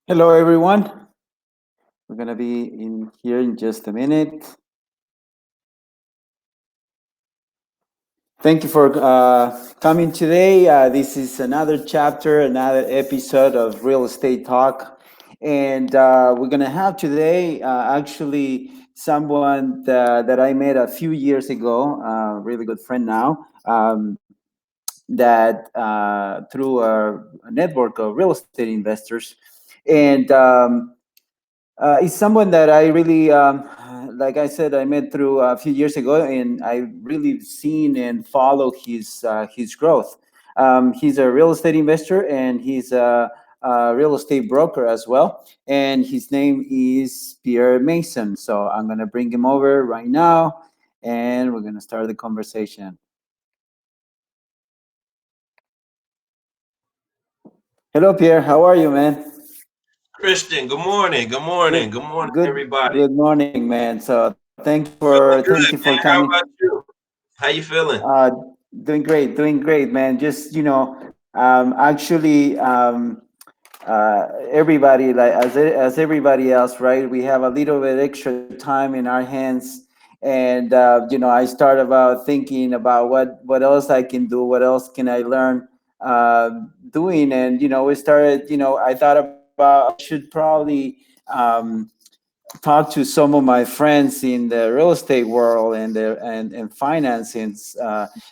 Hello, everyone. We're going to be in here in just a minute. Thank you for coming today. This is another chapter, another episode of Real Estate Talk. And we're going to have today actually someone that I met a few years ago, a really good friend now, that through a network of real estate investors. And he's someone that I really, like I said, I met through a few years ago, and I really seen and follow his growth. He's a real estate investor, and he's a real estate broker as well. And his name is Pierre Mason. So I'm gonna bring him over right now, and we're gonna start the conversation. Hello, Pierre. How are you, man? Christian, good morning. Good morning. Good, Good morning, good, everybody. good morning, man. So Feeling thank you good, for man. How coming. about you? How you feeling? Uh, doing great, man. Just actually, everybody like as everybody else, right? We have a little bit extra time in our hands, and I start about thinking about what else I can do, what else can I learn doing, and we started. I thought about I should probably. Talk to some of my friends in the real estate world and financings,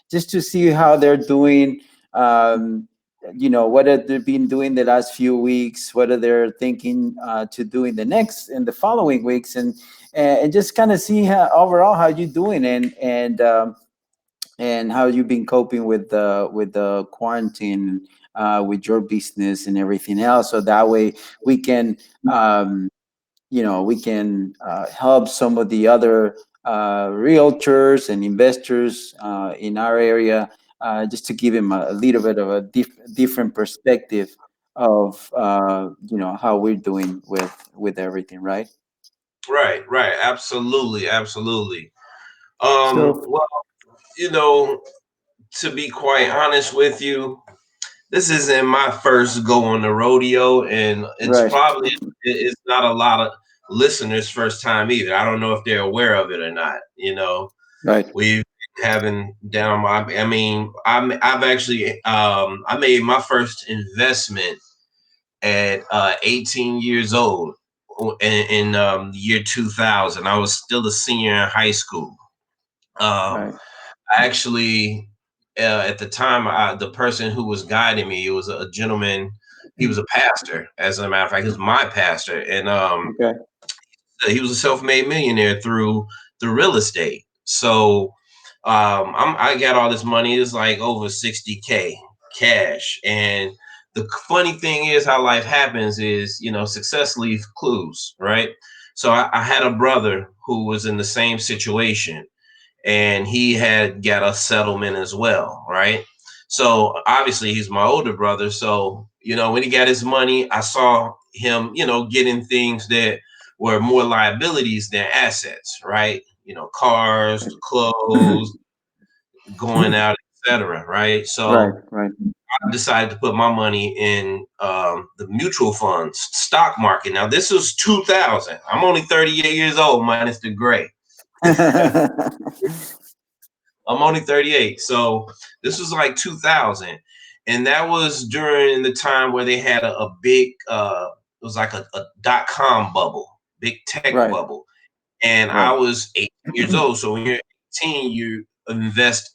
just to see how they're doing. What have they been doing the last few weeks? What are they thinking to do in the following weeks, and just kind of see how overall how you doing and how you've been coping with the quarantine, with your business and everything else. So that way we can. Help some of the other realtors and investors in our area, just to give them a little bit of a different perspective of how we're doing with everything, right? Right, right. Absolutely, absolutely. So Well, you know, to be quite honest with you, this isn't my first go on the rodeo, and right. it's not a lot of listeners' first time either. I don't know if they're aware of it or not. Right. We've having down my. I've actually I made my first investment at 18 years old in the year 2000. I was still a senior in high school. Um, Right. I actually, at the time, the person who was guiding me, it was a gentleman. He was a pastor, as a matter of fact. He was my pastor, and Okay. he was a self-made millionaire through the real estate. So I got all this money. It's like over 60K cash. And the funny thing is how life happens is, success leaves clues, right? So I had a brother who was in the same situation, and he had got a settlement as well, right? So obviously he's my older brother. So, when he got his money, I saw him, getting things that were more liabilities than assets, right? Cars, clothes, going out, etc. Right. Right. So Right. I decided to put my money in the mutual funds, stock market. Now this was 2000. I'm only 38 years old, minus the gray. I'm only 38. So this was like 2000. And that was during the time where they had a big, it was like a dot-com bubble, big tech Right. bubble. And I Right. was 8 years old. So when you're 18, you invest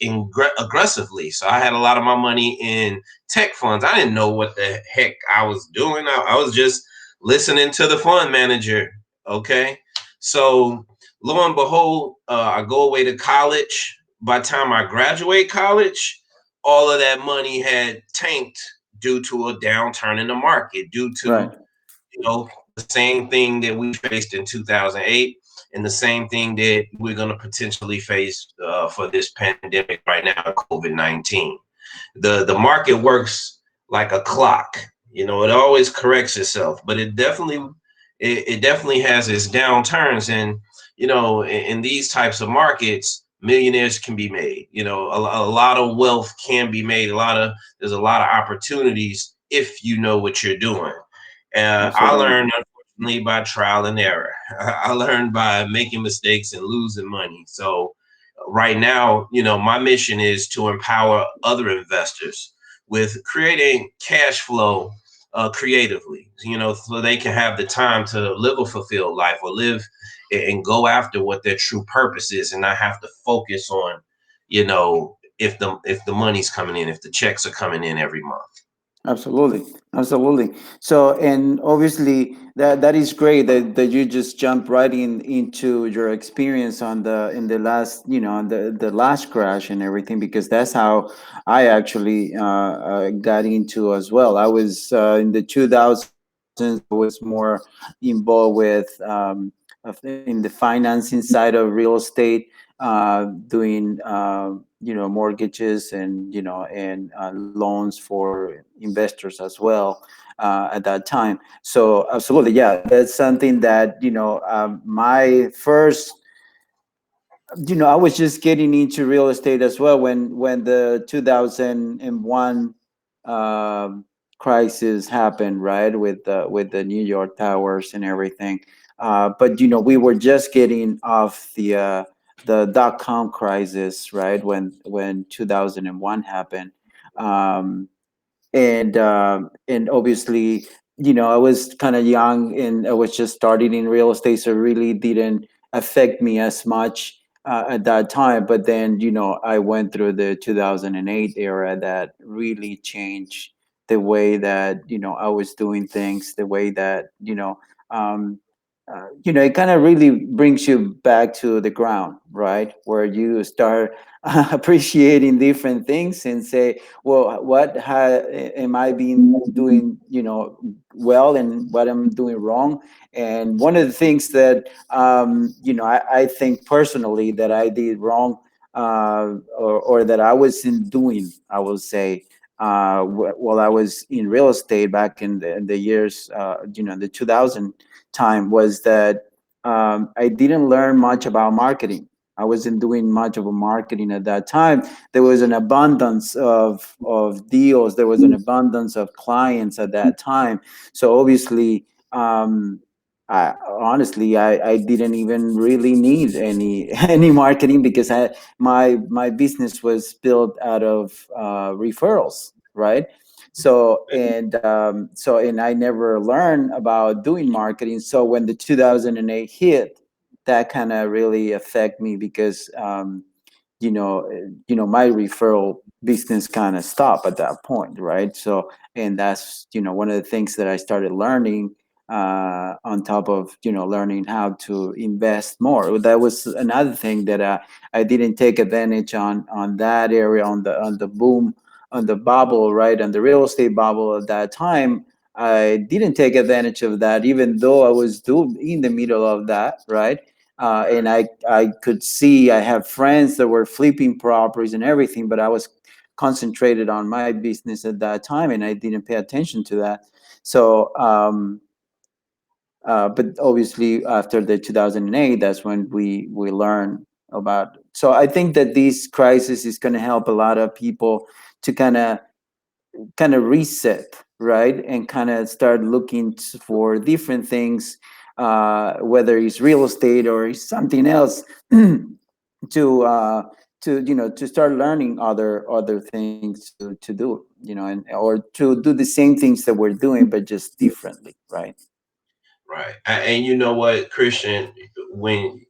aggressively. So I had a lot of my money in tech funds. I didn't know what the heck I was doing. I was just listening to the fund manager. Okay. So lo and behold, I go away to college. By the time I graduate college, all of that money had tanked due to a downturn in the market, due Right. to the same thing that we faced in 2008, and the same thing that we're going to potentially face for this pandemic right now, COVID-19. The market works like a clock. It always corrects itself, but it definitely has its downturns. And in these types of markets, millionaires can be made. A lot of wealth can be made. There's a lot of opportunities if you know what you're doing. I Absolutely. learned, unfortunately, by trial and error. I learned by making mistakes and losing money. So right now, my mission is to empower other investors with creating cash flow creatively, so they can have the time to live a fulfilled life, or live and go after what their true purpose is, and not have to focus on, if the money's coming in, if the checks are coming in every month. Absolutely, absolutely. So, and obviously that is great that you just jump right into your experience on the in the last on the last crash and everything, because that's how I actually got into as well. I was in the 2000s. I was more involved with in the financing side of real estate, doing mortgages and loans for investors as well at that time. So absolutely, yeah, that's something that my first, I was just getting into real estate as well when the 2001 um, crisis happened, right, with the New York towers and everything. But we were just getting off the dot-com crisis, right, when 2001 happened. Um, and obviously, I was kind of young and I was just starting in real estate, so it really didn't affect me as much at that time. But then I went through the 2008 era that really changed the way that I was doing things, the way that um, it kind of really brings you back to the ground, right, where you start appreciating different things and say, well, am I being doing well, and what I'm doing wrong. And one of the things that I think personally that I did wrong, or that I wasn't doing, I will say, while I was in real estate back in the years, the 2000 time, was that I didn't learn much about marketing. I wasn't doing much of a marketing at that time. There was an abundance of deals. There was an abundance of clients at that time. So obviously, honestly, I didn't even really need any any marketing, because my business was built out of referrals, right? And I never learned about doing marketing. So when the 2008 hit, that kind of really affect me, because my referral business kind of stopped at that point, right? So, and that's one of the things that I started learning, on top of learning how to invest more. That was another thing that I didn't take advantage on that area, on the boom, on the bubble, right, on the real estate bubble at that time. I didn't take advantage of that, even though I was doing in the middle of that, right? And I could see, I have friends that were flipping properties and everything, but I was concentrated on my business at that time, and I didn't pay attention to that. So, but obviously after the 2008, that's when we learn about. So I think that this crisis is going to help a lot of people to kind of reset, right, and kind of start looking for different things, whether it's real estate or it's something else, to to start learning other things to do, and or to do the same things that we're doing, but just differently, right? Right. And you know what, Christian, when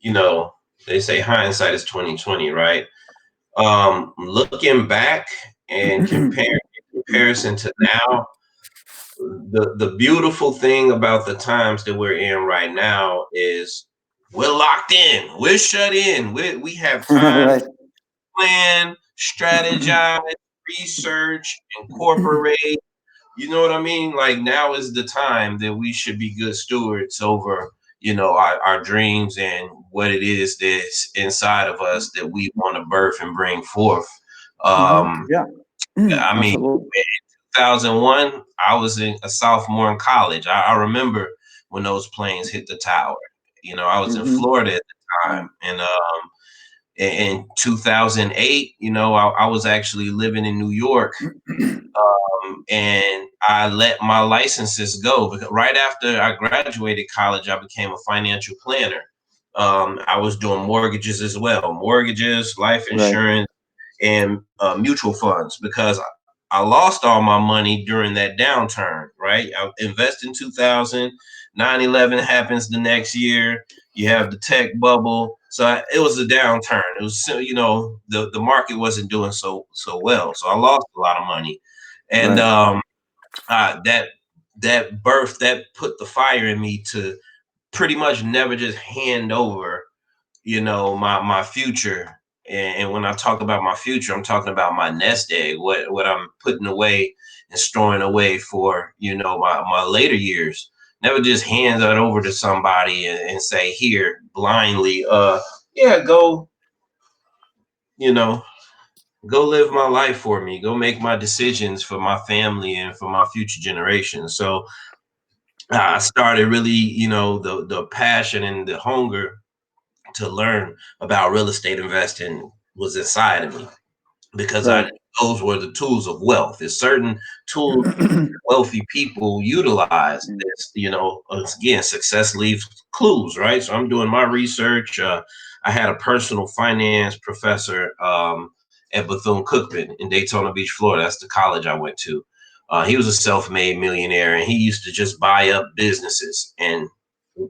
they say hindsight is 2020, right? Looking back and comparison to now, the beautiful thing about the times that we're in right now is we're locked in, we're shut in, we have time Right. to plan, strategize, research, incorporate. You know what I mean? Like, now is the time that we should be good stewards over, our dreams and what it is that's inside of us that we want to birth and bring forth. Um, Yeah. I mean, Absolutely. 2001, I was a sophomore in college. I remember when those planes hit the tower. I was in Hmm. Florida at the Yeah. time, and in 2008, I was actually living in New York, and I let my licenses go because right after I graduated college, I became a financial planner. I was doing mortgages as well, mortgages, life Right. insurance, and mutual funds because I lost all my money during that downturn, right? I invested in 2000, 9/11 happens the next year. You have the tech bubble. So it was a downturn. It was, the market wasn't doing so well. So I lost a lot of money. And Right. that put the fire in me to pretty much never just hand over my future. And when I talk about my future, I'm talking about my nest egg, what I'm putting away and storing away for my later years. Never just hand that over to somebody and say, here, blindly, yeah, you know go live my life for me, go make my decisions for my family and for my future generations. So I started really, the passion and the hunger to learn about real estate investing was inside of me because I Right. knew those were the tools of wealth. There's certain tools wealthy people utilize. This, again, success leaves clues, right? So I'm doing my research. I had a personal finance professor at Bethune-Cookman in Daytona Beach, Florida. That's the college I went to. He was a self-made millionaire, and he used to just buy up businesses and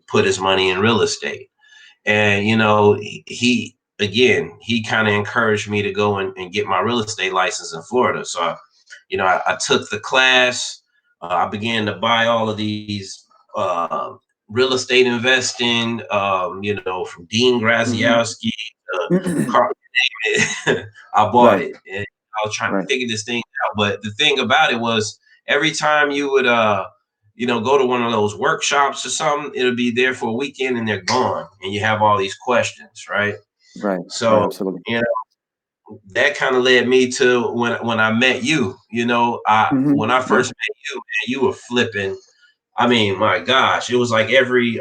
put his money in real estate. And he again, he kind of encouraged me to go and get my real estate license in Florida. So I took the class. I began to buy all of these real estate investing, from Dean Mhm. Graziowski to Carl. I bought Right. it, and I was trying to Right. figure this thing out. But the thing about it was, every time you would go to one of those workshops or something, it'll be there for a weekend and they're gone, and you have all these questions, right? Right. Right. So Absolutely. that kind of led me to when I met you. I when I Yeah. first met you, man, you were flipping. I mean, my gosh, it was like every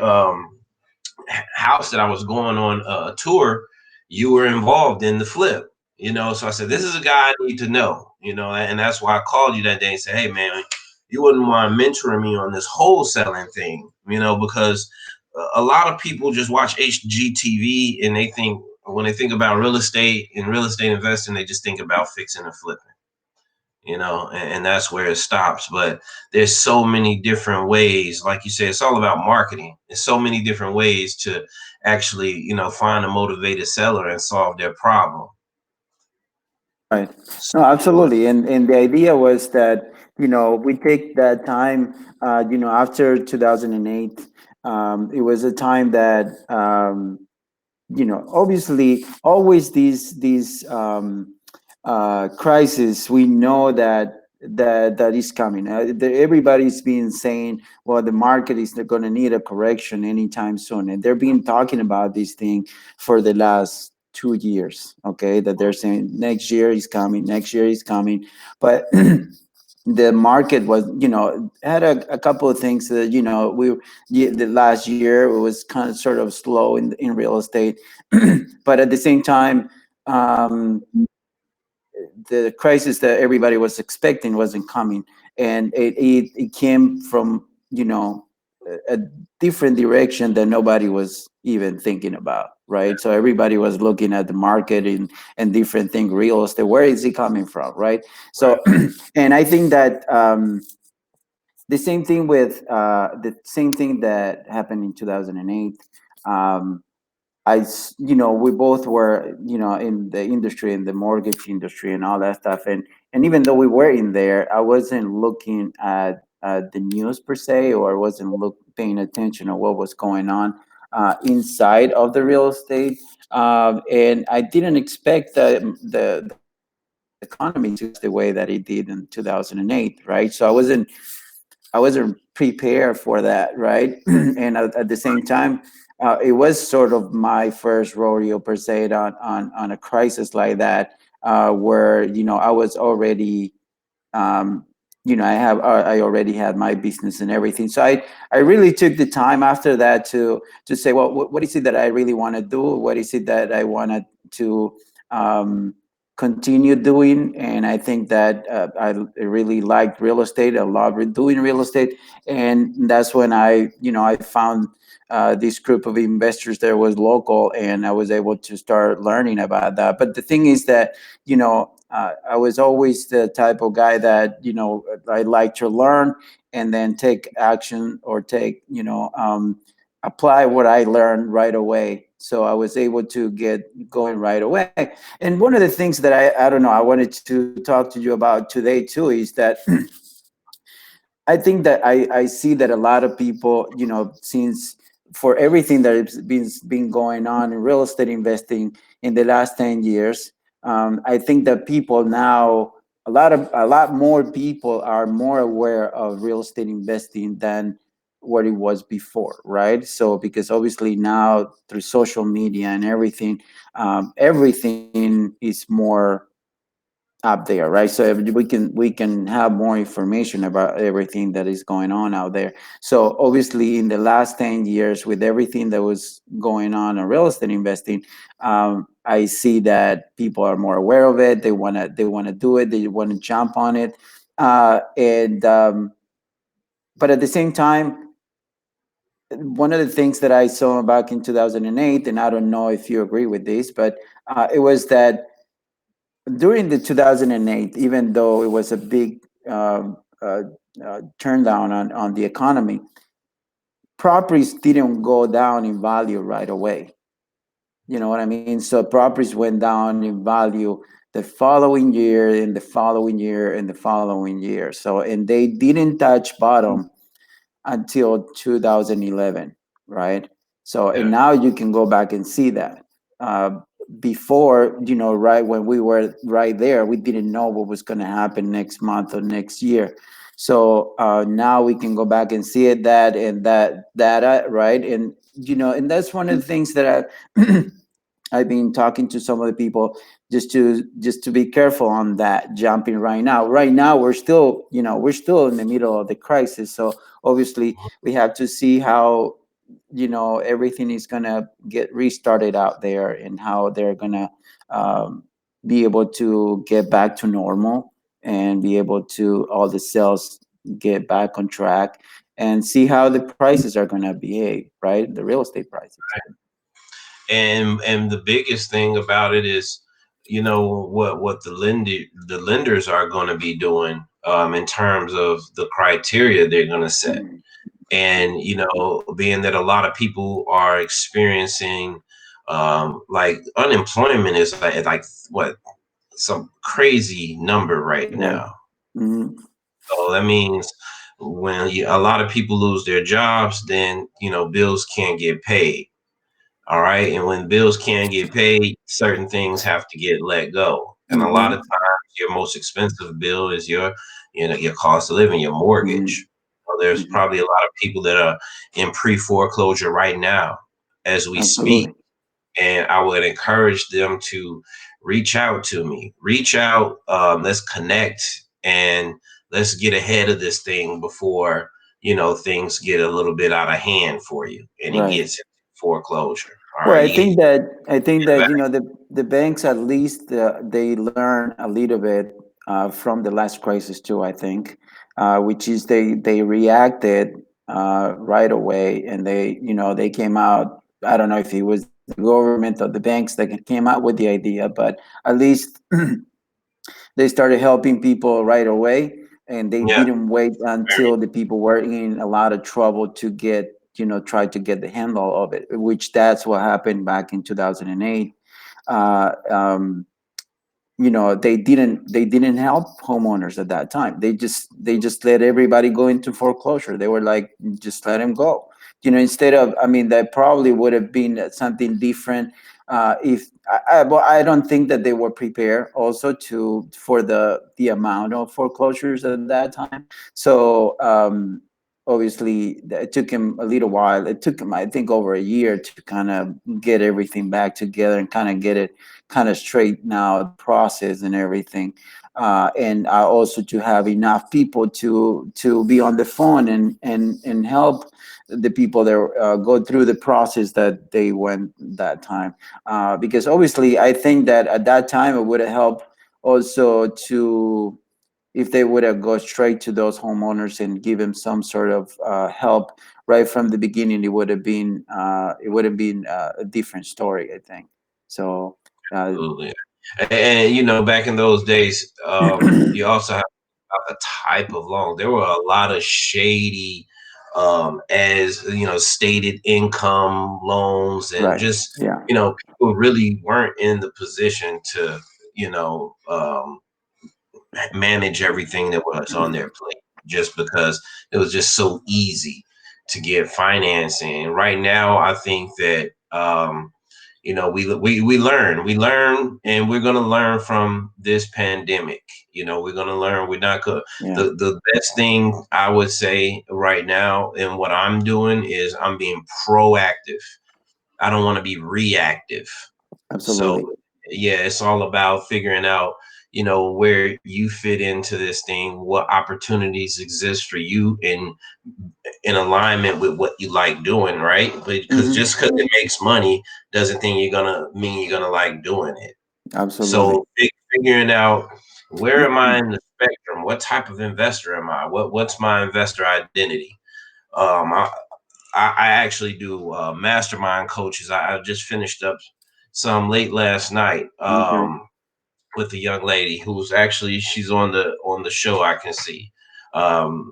house that I was going on a tour, you were involved in the flip. So I said, this is a guy I need to know. And that's why I called you that day and said, hey, man, you wouldn't mind mentoring me on this wholesaling thing, because a lot of people just watch HGTV and they think when they think about real estate and real estate investing, they just think about fixing and flipping, and that's where it stops. But there's so many different ways, like you said, it's all about marketing. There's so many different ways to actually, find a motivated seller and solve their problem. Right. No, So, absolutely. And the idea was that, we take that time, after 2008, it was a time that, obviously always these crisis, we know that is coming. Everybody's been saying, well, the market is going to need a correction anytime soon, and they've been talking about this thing for the last 2 years. Okay, that they're saying next year is coming, next year is coming, but the market was, had a couple of things that, the last year it was kind of sort of slow in real estate. But at the same time, um, the crisis that everybody was expecting wasn't coming, and it came from, a different direction that nobody was even thinking about, right? So everybody was looking at the market and different thing, real estate, where is it coming from, right? right, So and I think that, the same thing that happened in 2008. um, we both were, in the industry, in the mortgage industry and all that stuff. And even though we were in there, I wasn't looking at the news per se, or wasn't paying attention to what was going on inside of the real estate. And I didn't expect the economy to crash the way that it did in 2008, right? So I wasn't prepared for that, right? And at the same time, it was sort of my first rodeo per se on a crisis like that, where, I was already, um, I already had my business and everything. So I really took the time after that to say, well, what is it that I really want to do? What is it that I want to to um, continue doing. And I think that I really liked real estate. I love doing real estate, and that's when I found this group of investors that was local, and I was able to start learning about that. But the thing is that I was always the type of guy that I like to learn and then take action, or take apply what I learned right away. So I was able to get going right away. And one of the things that I don't know, I wanted to talk to you about today too, is that I think that I see that a lot of people, since for everything that has been going on in real estate investing in the last 10 years, I think that people now, a lot more people are more aware of real estate investing than what it was before, right? So because obviously now through social media and everything, everything is more up there, right? So we can have more information about everything that is going on out there. So obviously, in the last 10 years, with everything that was going on in real estate investing, I see that people are more aware of it. They wanna do it. They want to jump on it, and but at the same time, one of the things that I saw back in 2008, and I don't know if you agree with this, but it was that during the 2008, even though it was a big turn down on the economy, properties didn't go down in value right away. You know what I mean? So properties went down in value the following year, and the following year, and the following year. So, and they didn't touch bottom until 2011, right? So, and Yeah. now you can go back and see that. Before, right when we were right there, we didn't know what was going to happen next month or next year. So now we can go back and see it, that and that data, right? And and that's one of the things that I've been talking to some of the people, just to be careful on that jumping right now. Right now, we're still in the middle of the crisis. So obviously, we have to see how everything is gonna get restarted out there, and how they're gonna um, be able to get back to normal, and be able to all the sales get back on track, and see how the prices are gonna behave, right? The real estate prices. And the biggest thing about it is, what the lenders are going to be doing, in terms of the criteria they're going to set. Mhm. And being that a lot of people are experiencing, like, unemployment is like what, some crazy number right Right. now. Mhm. So that means when a lot of people lose their jobs, then bills can't get paid. All right. And when bills can't get paid, certain things have to get let go. And a lot of Mhm. times your most expensive bill is your cost of living, your Mhm. mortgage. So there's Mhm. probably a lot of people that are in pre-foreclosure right now as we speak. Absolutely. And I would encourage them to reach out to me. Reach out, let's connect, and let's get ahead of this thing before things get a little bit out of hand for you and it Right. gets into foreclosure. All Well, right, I you get think that I think your that back. the banks, at least they learn a little bit from the last crisis too. I think, which is they reacted right away, and they came out. I don't know if it was the government or the banks that came out with the idea, but at least they started helping people right away, and they Yeah, didn't wait very until the people were in a lot of trouble to get try to get the handle of it, which that's what happened back in 2008. uh, um, they didn't help homeowners at that time. They just let everybody go into foreclosure. They were like, just let them go. Instead of, I mean, that probably would have been something different. If Well, I don't think that they were prepared also to for the amount of foreclosures at that time. So obviously it took him a little while. It took him, I think, over a year to kind of get everything back together and kind of get it kind of straighten out the process and everything. And also to have enough people to be on the phone and help the people that go through the process that they went that time. Because obviously, I think that at that time it would have helped also to, if they would have go straight to those homeowners and give them some sort of help right from the beginning, it would have been a different story, I think. So uh, Absolutely. And you know, back in those days, you also have about the type of loan. There were a lot of shady, as you know, stated income loans, and right, just yeah, people really weren't in the position to, you know, manage everything that was on their plate, just because it was just so easy to get financing. Right now, I think that we learn, and we're gonna learn from this pandemic. We're gonna learn. We're not gonna. yeah, The best thing I would say right now, and what I'm doing is I'm being proactive. I don't want to be reactive. absolutely. So yeah, it's all about figuring out, where you fit into this thing, what opportunities exist for you in alignment with what you like doing, right? Because Hmm. just because it makes money doesn't mean you're gonna like doing it. Absolutely. So figuring out, where am I in the spectrum? What type of investor am I? What's my investor identity? Um, I, I actually do mastermind coaches. I just finished up some late last night, Okay. with a young lady who's actually, she's on the show. I can see. Um,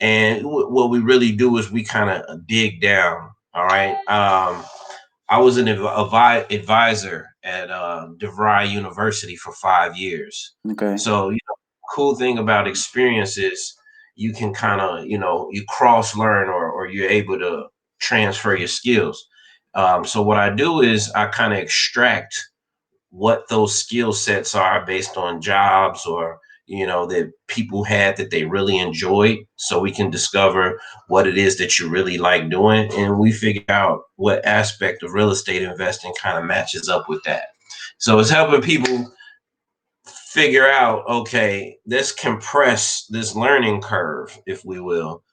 and what we really do is we kind of dig down. All right. I was an advisor at DeVry University for 5 years. Okay. So, cool thing about experience is you can kind of, you cross learn, or you're able to transfer your skills. So what I do is I kind of extract what those skill sets are based on jobs, or that people had that they really enjoyed, so we can discover what it is that you really like doing, and we figure out what aspect of real estate investing kind of matches up with that. So it's helping people figure out, okay, let's compress this learning curve, if we will,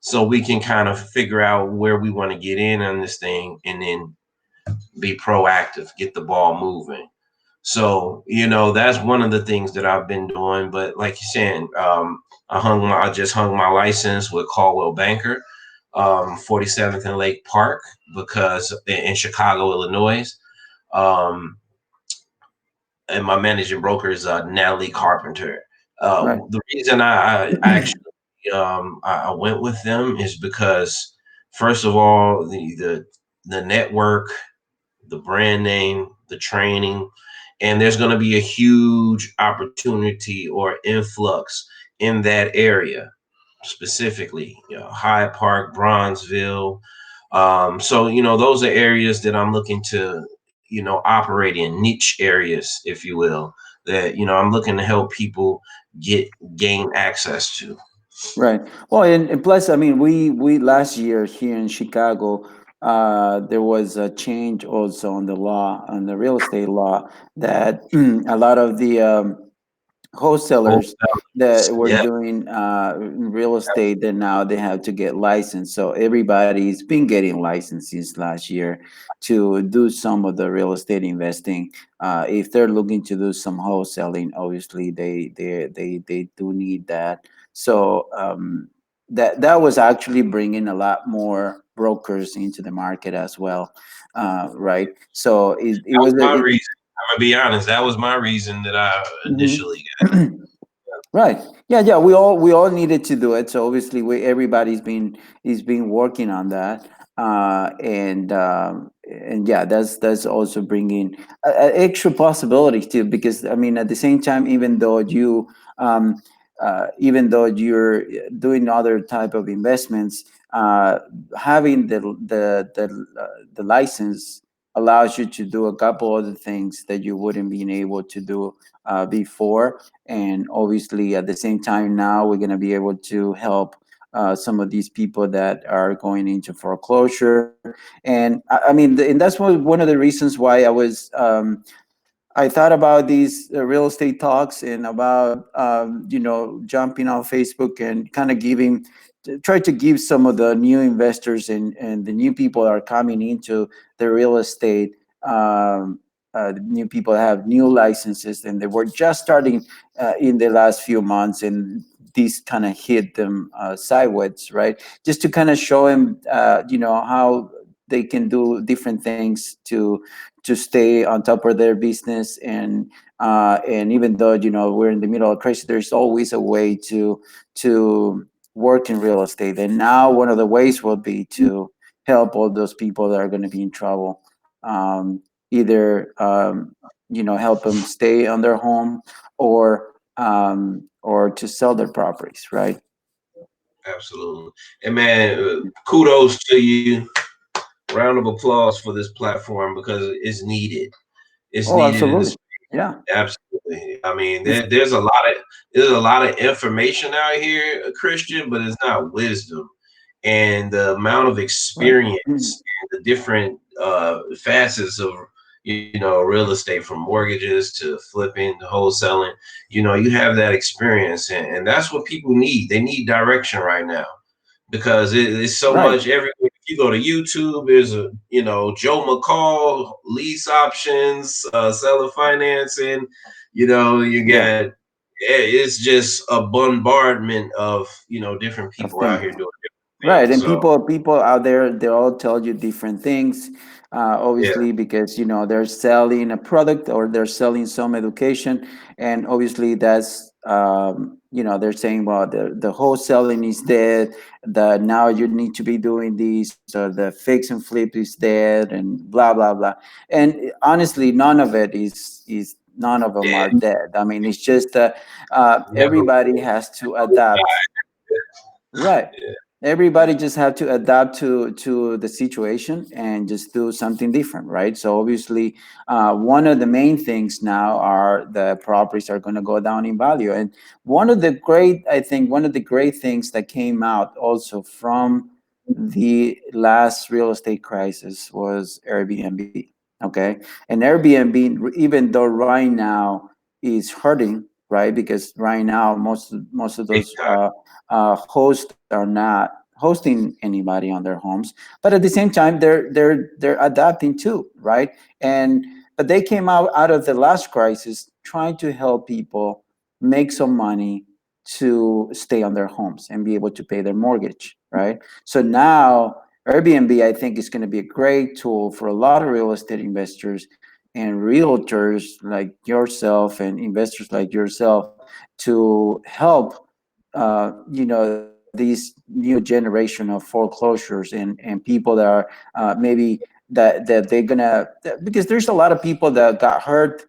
so we can kind of figure out where we want to get in on this thing, and then be proactive, get the ball moving. So, that's one of the things that I've been doing. But like you're saying, I just hung my license with Caldwell Banker, 47th and Lake Park, because in Chicago, Illinois. Um, and my managing broker is Natalie Carpenter. Right. The reason I actually I went with them is because, first of all, the network, the brand name, the training, and there's going to be a huge opportunity or influx in that area, specifically, Hyde Park, Bronzeville. So, those are areas that I'm looking to, operate in, niche areas, if you will, that, I'm looking to help people gain access to. Right. Well, and plus, I mean, we last year here in Chicago, there was a change also on the law, on the real estate law, that a lot of the wholesalers that were Yeah. doing real estate, that now they have to get licensed. So everybody's been getting licenses last year to do some of the real estate investing. If they're looking to do some wholesaling, obviously they do need that. So that was actually bringing a lot more brokers into the market as well, right? So it That was was my a, reason. I'm gonna be honest. That was my reason that I initially got it. Mhm. Right. Yeah, yeah. We all needed to do it. So obviously, everybody's been is been working on that, and yeah, that's also bringing extra possibilities too. Because I mean, at the same time, um, even though you're doing other type of investments, having the license allows you to do a couple other things that you wouldn't been able to do before. And obviously, at the same time, now we're going to be able to help some of these people that are going into foreclosure. And I mean, and that's one of the reasons why I thought about these real estate talks, and about jumping on Facebook and kind of giving try to give some of the new investors and the new people that are coming into the real estate. The new people have new licenses, and they were just starting in the last few months, and this kind of hit them sideways, right? Just to kind of show them, how they can do different things to stay on top of their business, and even though we're in the middle of crisis, there's always a way to work in real estate. And now one of the ways will be to help all those people that are going to be in trouble. Either help them stay on their home, or to sell their properties, right? Absolutely. And man, kudos to you. Round of applause for this platform because it's needed. It's Oh, needed in this. absolutely. Yeah. Absolutely. I mean, It's there's a lot of information out here, Christian, but it's not wisdom. And the amount of right. experience and the different facets of real estate, from mortgages to flipping to wholesaling, you have that experience, and that's what people need. They need direction right now because it's so Right. much everywhere. If you go to YouTube, there's a Joe McCall, lease options, seller financing. You Yeah. get it's just a bombardment of different Of people out things. here doing different Right, things. and So people out there, they all tell you different things. yeah, Obviously, because they're selling a product or they're selling some education, and obviously that's they're saying, well, the wholesaling is dead. That now you need to be doing this, or the fix and flip is dead, and blah blah blah. And honestly, none of it is none of them yeah, are dead. I mean, it's just never. everybody has to adapt. Right. Everybody just have to adapt to the situation and just do something different, right? So obviously, one of the main things now are the properties are going to go down in value, and one of the great things that came out also from the last real estate crisis was Airbnb. Okay, and Airbnb, even though right now is hurting, right? Because right now most of Big those time. hosts are not hosting anybody on their homes, but at the same time they're adapting too, right? And but they came out of the last crisis trying to help people make some money to stay on their homes and be able to pay their mortgage, right? So now Airbnb, I think, is going to be a great tool for a lot of real estate investors and realtors like yourself and investors like yourself to help these new generation of foreclosures and people that are maybe that they're gonna, because there's a lot of people that got hurt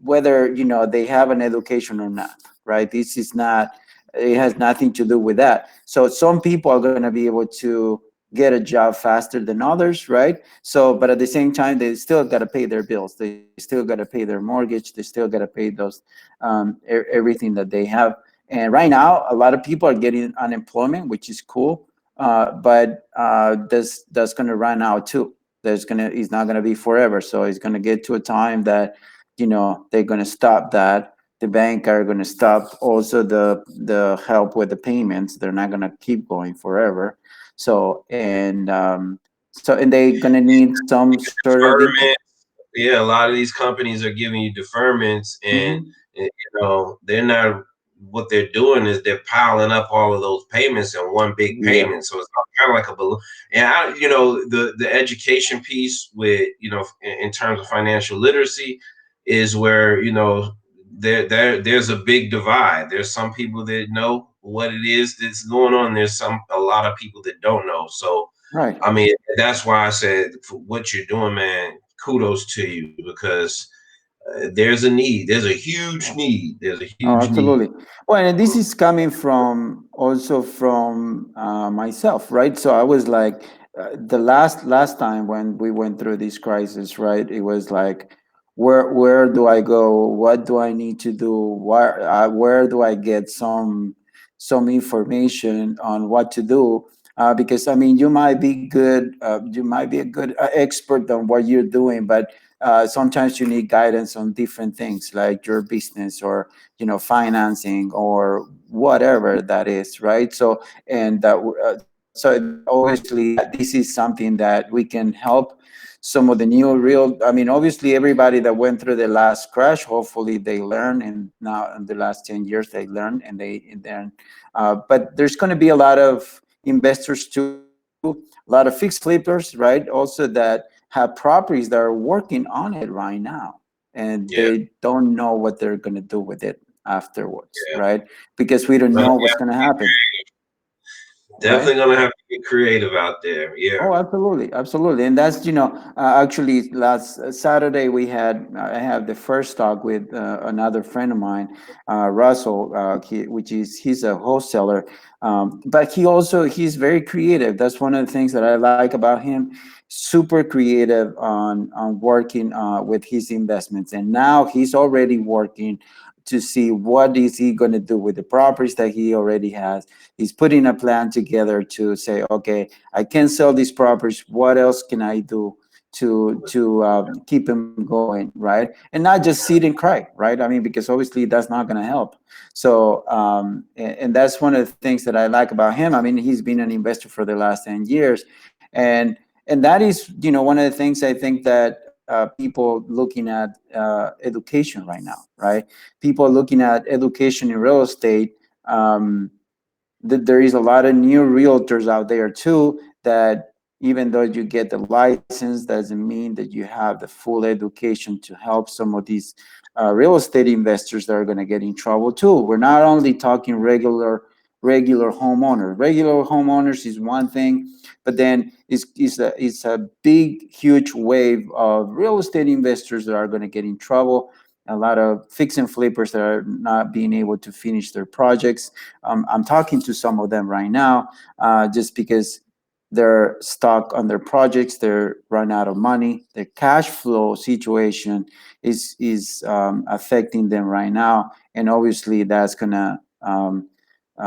whether they have an education or not, right? This is not, it has nothing to do with that. So some people are going to be able to get a job faster than others, right? So but at the same time they still got to pay their bills, they still got to pay their mortgage, they still got to pay those everything that they have. And right now a lot of people are getting unemployment, which is cool, but that's going to run out too. It's not going to be forever, so it's going to get to a time that they're going to stop that. The bank are going to stop also the help with the payments. They're not going to keep going forever. So and they're going to need some sort of income. Deferment. Yeah, a lot of these companies are giving you deferments, and, Hmm. they're not. What they're doing is they're piling up all of those payments in one big Yeah. payment, so it's kind of like a balloon. And the education piece with in terms of financial literacy is where there's a big divide. There's some people that know what it is that's going on. There's a lot of people that don't know. So Right. I mean, that's why I said for what you're doing, man, kudos to you because there's a need. There's a huge need. There's a Oh, huge need. absolutely. Well, and this is coming from also from myself, right? So I was like, the last time when we went through this crisis, right? It was like, where do I go? What do I need to do? Where do I get some information on what to do? Because I mean, you might be good, you might be a good expert on what you're doing, but sometimes you need guidance on different things like your business or financing or whatever that is, right? So and so obviously this is something that we can help some of the new real. I mean, obviously everybody that went through the last crash, hopefully they learn, and now in the last 10 years they learn, and then but there's going to be a lot of investors too, a lot of fixed flippers, right? Also that have properties that are working on it right now, and Yeah, they don't know what they're going to do with it afterwards, yeah. right? Because we don't Well, know what's going to happen, right? definitely gonna have to get creative out there. Yeah. Oh, absolutely, absolutely, and that's actually last Saturday we had I have the first talk with another friend of mine, Russell, which is he's a wholesaler, but he's very creative. That's one of the things that I like about him. Super creative on working with his investments, and now he's already working to see what is he going to do with the properties that he already has. He's putting a plan together to say, okay, I can sell these properties. What else can I do to keep him going, right? And not just sit and cry, right? I mean, because obviously that's not going to help. So, and that's one of the things that I like about him. I mean, he's been an investor for the last 10 years, and that is, one of the things I think that people looking at education right now, right? People looking at education in real estate. That there is a lot of new realtors out there too that even though you get the license doesn't mean that you have the full education to help some of these real estate investors that are going to get in trouble too. We're not only talking regular homeowners. Regular homeowners is one thing, but then it's a big huge wave of real estate investors that are going to get in trouble. A lot of fix and flippers that are not being able to finish their projects. I'm talking to some of them right now, just because they're stuck on their projects, they're run out of money. The cash flow situation is affecting them right now, and obviously that's gonna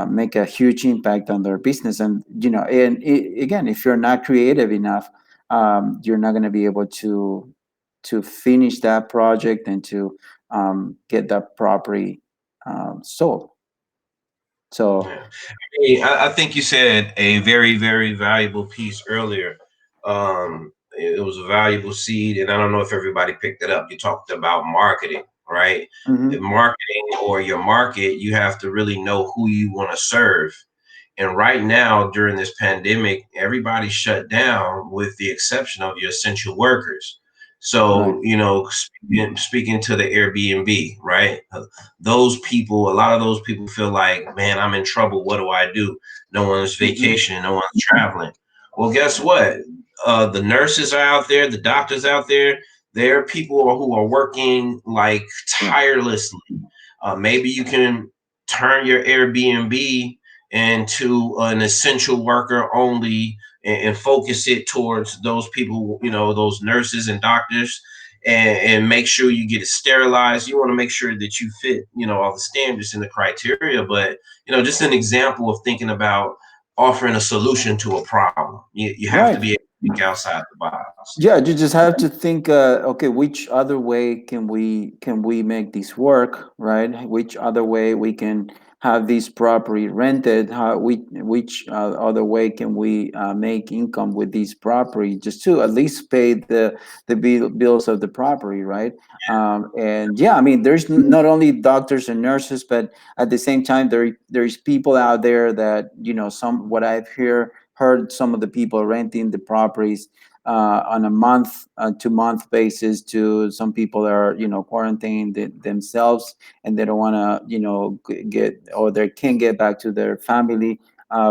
make a huge impact on their business. And again, if you're not creative enough, you're not going to be able to finish that project and to get that property sold. So. Yeah. Hey, I think you said a very, very valuable piece earlier. It was a valuable seed, and I don't know if everybody picked it up. You talked about marketing, right? In Mhm. marketing or your market, you have to really know who you want to serve. And right now, during this pandemic, everybody's shut down with the exception of your essential workers. Right. So, speaking to the Airbnb, right? Those people, a lot of those people feel like, man, I'm in trouble. What do I do? No one's Mhm. vacationing, no one's traveling. Well, guess what? The nurses are out there, the doctors out there. There are people who are working like Right. tirelessly. Maybe you can turn your Airbnb into an essential worker only and focus it towards those people, those nurses and doctors, and make sure you get it sterilized. You want to make sure that you fit, all the standards and the criteria. But, just an example of thinking about offering a solution to a problem. You have to Right. be able to think outside the box. Yeah, you just have to think, okay, which other way can we make this work, right? Which other way we can have this property rented? Which other way can we make income with this property, just to at least pay the bills of the property, right? And yeah, I mean, there's not only doctors and nurses, but at the same time, there's people out there that some what I've heard some of the people renting the properties on a month to month basis. To some people that are quarantined themselves, and they don't want to get, or they can't get back to their family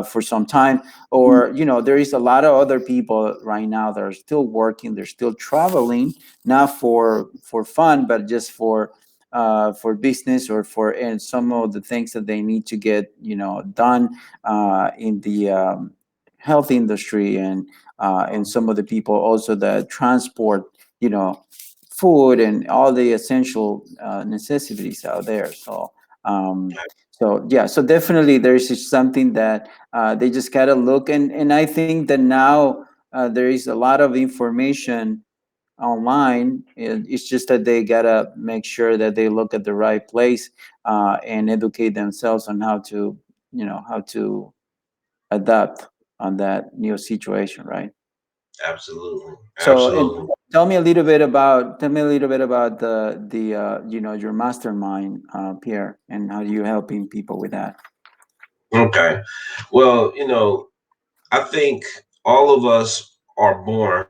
for some time. Or there is a lot of other people right now that are still working, they're still traveling, not for fun, but just for business, or for and some of the things that they need to get done in the health industry, and some of the people also that transport food and all the essential necessities out there. So yeah, so definitely there's just something that they just gotta look. And I think that now there is a lot of information online. It's just that they gotta make sure that they look at the right place and educate themselves on how to, how to adapt on that new situation, right? Absolutely. So, and Absolutely. tell me a little bit about the your mastermind, Pierre, and how you helping people with that. Okay. Well, I think all of us are born,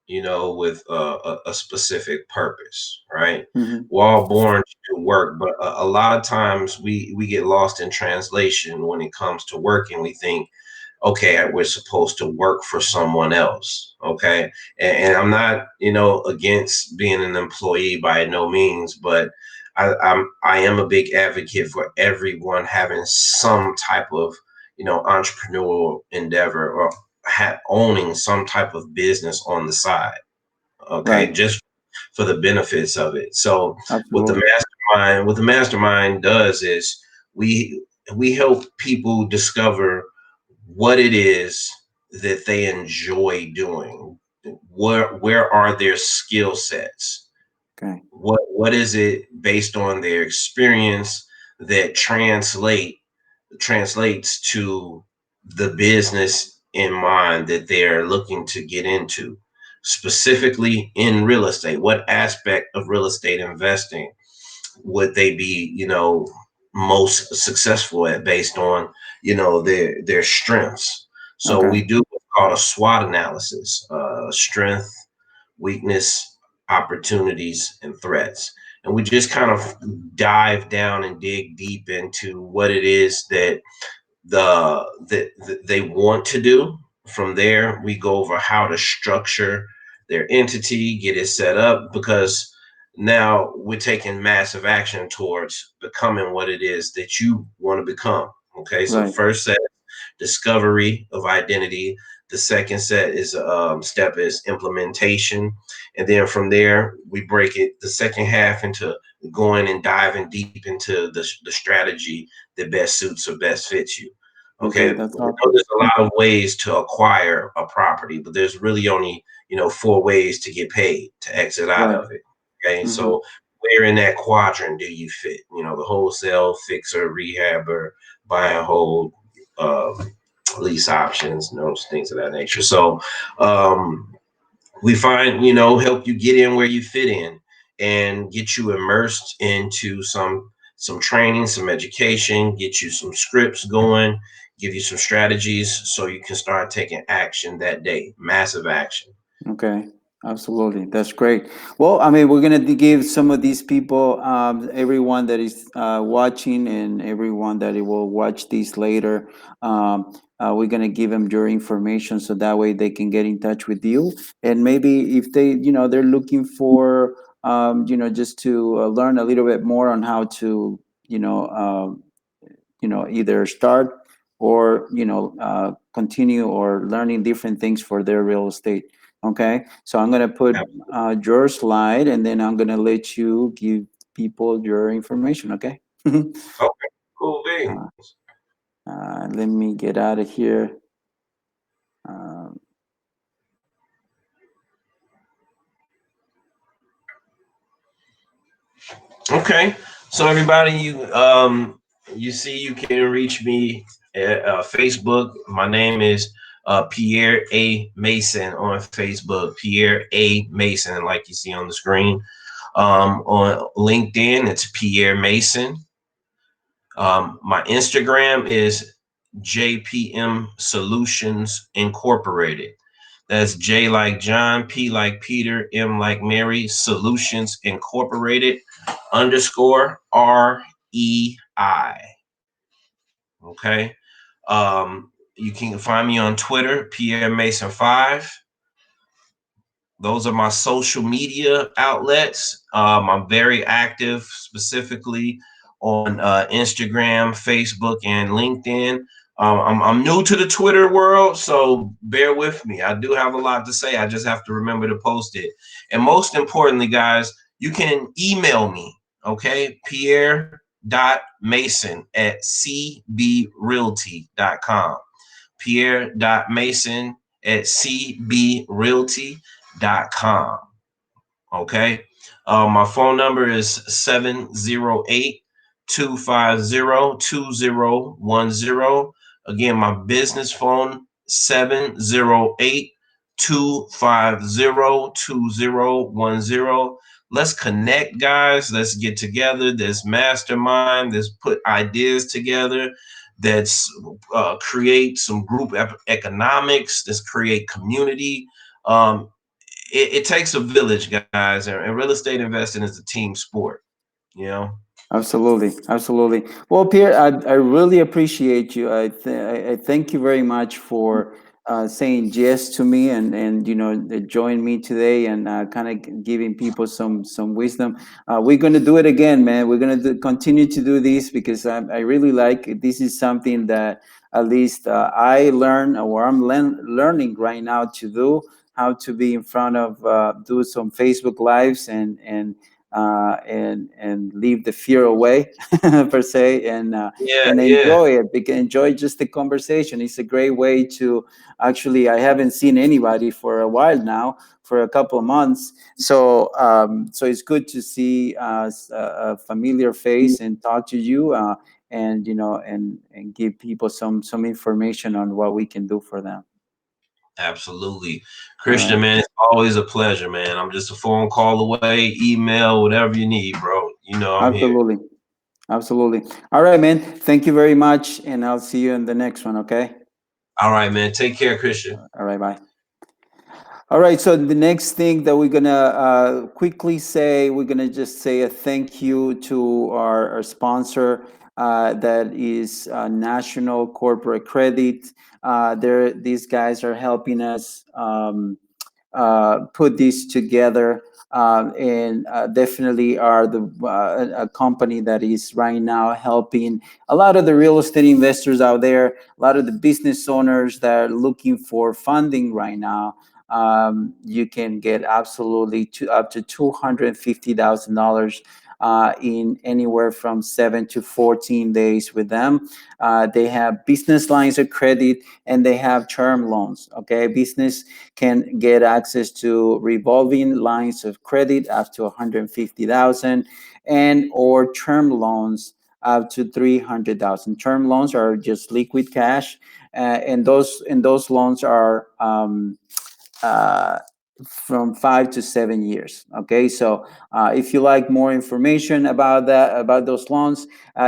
with a specific purpose, right? Hmm. We're all born to work, but a lot of times we get lost in translation when it comes to working. We think, okay, we're supposed to work for someone else. Okay. And I'm not, against being an employee by no means, but I am a big advocate for everyone having some type of, entrepreneurial endeavor or owning some type of business on the side. Okay. Right. Just for the benefits of it. So what the Absolutely. mastermind does is we we help people discover what it is that they enjoy doing. Where are their skill sets? Okay. What is it based on their experience that translates to the business in mind that they're looking to get into, specifically in real estate? What aspect of real estate investing would they be, most successful at based on, their strengths? So Okay. we do what's called a SWOT analysis: strength, weakness, opportunities, and threats. And we just kind of dive down and dig deep into what it is that they want to do. From there, we go over how to structure their entity, get it set up, because now we're taking massive action towards becoming what it is that you want to become. Okay, so Right. first set, discovery of identity. The second step is implementation, and then from there we break it the second half into going and diving deep into the strategy that best suits or best fits you. Okay, Okay. That's we know awesome. there's a lot of ways to acquire a property, but there's really only, four ways to get paid to exit out Right. of it. Okay, Hmm. so where in that quadrant do you fit? The wholesale, fixer, rehab, or buy and hold, uh, lease options, those things of that nature. So we find, help you get in where you fit in and get you immersed into some training, some education, get you some scripts going, give you some strategies so you can start taking action that day, massive action. Okay, absolutely. That's great. Well, I mean, we're going to give some of these people, everyone that is watching and everyone that will watch this later, we're going to give them your information so that way they can get in touch with you. And maybe if they, they're looking for, just to learn a little bit more on how to, you know, um, either start or continue or learning different things for their real estate. Okay, so I'm going to put your slide and then I'm going to let you give people your information. Okay. Okay, cool beans. Let me get out of here. um, Okay, so everybody, you see, you can reach me at Facebook. My name is Pierre A. Mason on Facebook. Pierre A. Mason, like you see on the screen. On LinkedIn, it's Pierre Mason. My Instagram is JPM Solutions Incorporated. That's J like John, P like Peter, M like Mary, Solutions Incorporated _REI. Okay. You can find me on Twitter, Pierre Mason 5. Those are my social media outlets. I'm very active, specifically on Instagram, Facebook, and LinkedIn. I'm new to the Twitter world, so bear with me. I do have a lot to say. I just have to remember to post it. And most importantly, guys, you can email me, okay? Pierre.mason@cbrealty.com. Pierre.mason@cbrealty.com. Okay. My phone number is 708-250-2010. Again, my business phone, 708-250-2010. Let's connect, guys. Let's get together. Let's mastermind. Let's put ideas together. Let's create some group economics. Let's create community. It takes a village, guys, and real estate investing is a team sport. You know. Absolutely, absolutely. Well, Pierre, I really appreciate you. I thank you very much for saying yes to me and join me today and kind of giving people some wisdom. We're gonna do it again, man. We're gonna continue to do this because I really like it. This is something that at least I learn or I'm learning right now to do how to be in front of do some Facebook lives and leave the fear away per se Yeah, and yeah. enjoy it because enjoy just the conversation. It's a great way to actually I haven't seen anybody for a while now for a couple of months, so it's good to see a familiar face and talk to you and and give people some information on what we can do for them. Absolutely. All Christian, right. man, it's always a pleasure, man. I'm just a phone call away, email, whatever you need, bro. You know I'm here. Absolutely. Absolutely. All right, man. Thank you very much. And I'll see you in the next one. Okay. All right, man. Take care, Christian. All right. Bye. All right. So the next thing that we're going to quickly say, we're going to just say a thank you to our sponsor that is National Corporate Credit. These guys are helping us. Put this together and definitely are a company that is right now helping a lot of the real estate investors out there, a lot of the business owners that are looking for funding right now. You can get absolutely up to $250,000 in anywhere from 7 to 14 days with them. They have business lines of credit and they have term loans. Okay, business can get access to revolving lines of credit up to 150,000 and or term loans up to 300,000. Term loans are just liquid cash, and those loans are uh, from 5 to 7 years. Okay, so if you like more information about that, about those loans,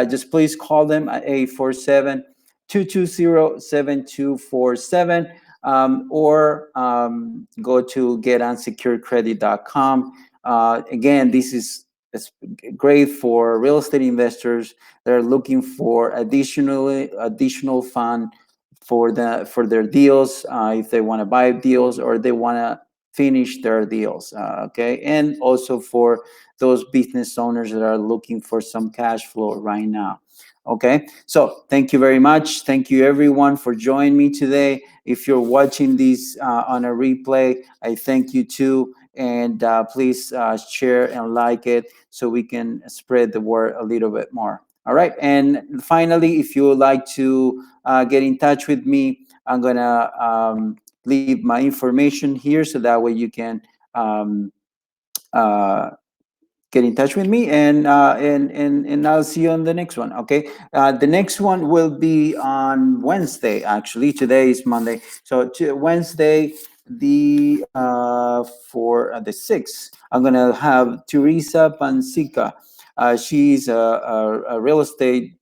just please call them at 847-220-7247 or go to getunsecuredcredit.com. Again, this is it's great for real estate investors that are looking for additional fund for their deals if they want to buy deals or they want to finish their deals. Okay, and also for those business owners that are looking for some cash flow right now. Okay, so thank you very much. Thank you everyone for joining me today. If you're watching this on a replay, I thank you too. And please share and like it so we can spread the word a little bit more. All right. And finally, if you would like to get in touch with me, I'm going to leave my information here so that way you can um, uh, get in touch with me and I'll see you on the next one. Okay. The next one will be on Wednesday. Actually, today is Monday, so Wednesday for the 6th, I'm gonna have Teresa Pansica. She's a real estate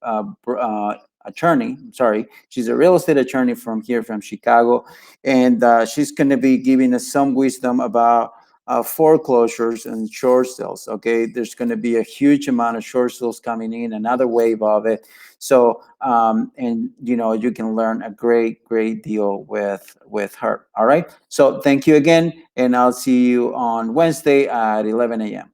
attorney. Sorry, she's a real estate attorney from here, from Chicago, and she's going to be giving us some wisdom about foreclosures and short sales. Okay, there's going to be a huge amount of short sales coming in, another wave of it. So, and you can learn a great deal with her. All right. So, thank you again, and I'll see you on Wednesday at 11 a.m.